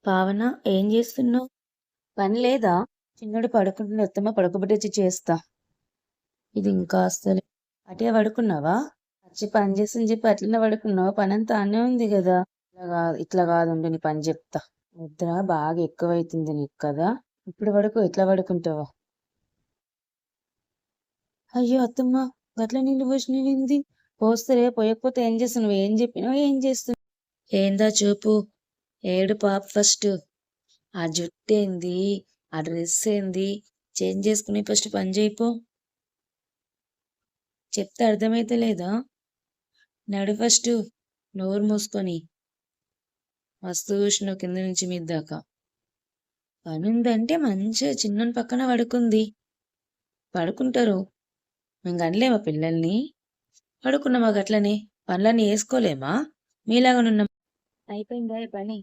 పావన, ఏం చేస్తున్నావు? పని లేదా? చిన్నోడు పడుకుంటున్న ఉత్తమ పడుకోబెట్టి చేస్తా. ఇది ఇంకా అసలు అటే పడుకున్నావా? వచ్చి పని చేసి చెప్పి అట్లనే పడుకున్నావు. పని అంతా అనే ఉంది కదా. ఇట్లా కాదు ఉండు, నీ పని చెప్తా. నిద్ర బాగా ఎక్కువైతుంది నీకు కదా. ఇప్పుడు పడుకో, ఎట్లా పడుకుంటావా? అయ్యో అత్తమ్మ, గట్ల నీళ్ళు పోసినవింది? పోస్తే పోయకపోతే ఏం చేస్తావు? నువ్వు ఏం చెప్పినావు, ఏం చేస్తున్నావు? ఏందా చూపు? ఏడు పాప ఫస్ట్. ఆ జుట్టు ఏంది? ఆ డ్రెస్ ఏంది? చేంజ్ చేసుకుని ఫస్ట్ పని చేయిపో. చెప్తే అర్థమైతే లేదా? నడు ఫస్ట్. నోరు మూసుకొని. మస్తు చూసినావు కింద నుంచి మీద దాకా. పనుందంటే మంచిగా చిన్నోని పక్కన పడుకుంది. పడుకుంటారు. మేము కనలేమా పిల్లల్ని? పడుకున్నామా గట్లనే? పనులన్నీ వేసుకోలేమా? మీలాగానున్నాం. అయిపోయిందా ఈ పని?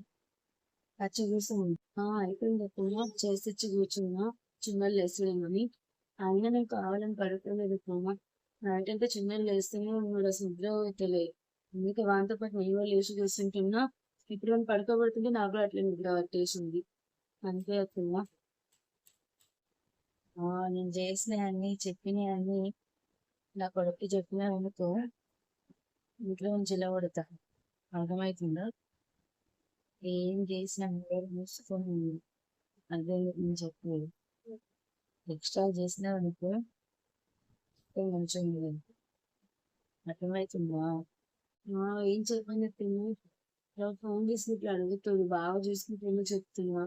వచ్చి కూర్చున్నాం. అయిపోయింది అత్తమ్మ. చేసిచ్చి కూర్చున్నా. చిన్నలు లేస్తున్నామని. అయినా నేను కావాలని పడుకోలేదు అత్తమ్మ. నైట్ అంతా చిన్నలు లేస్తూనే ఉన్నాడు, అసలు నిద్ర అవుతలే. అందుకే వాంతో పాటు నేను కూడా లేచి కూర్చుంటున్నా. ఇప్పుడు మనం పడుకోబడుతుంటే నాకు కూడా అట్లా నిద్ర పట్టేసింది. అంతే అత్తమ్మ. నేను చేసిన అన్ని చెప్పినవి అన్ని నా కొడుక్కి చెప్పినా అనుకో, ఇంట్లో నుంచి ఇలా కొడతా. అర్థమవుతుందా? ఏం చేసినా నోరు మూసుకొని ఉంది. అదే నేను చెప్పేది. ఎక్స్ట్రా చేసినావు అనుకో, మంచిగా ఉంది. అర్థమవుతుందా? ఏం చెప్పని చెప్తున్నా? ఫోన్ చేసి ఇట్లా అడుగుతుంది, బాగా చూసుకుంటున్నా చెప్తున్నా.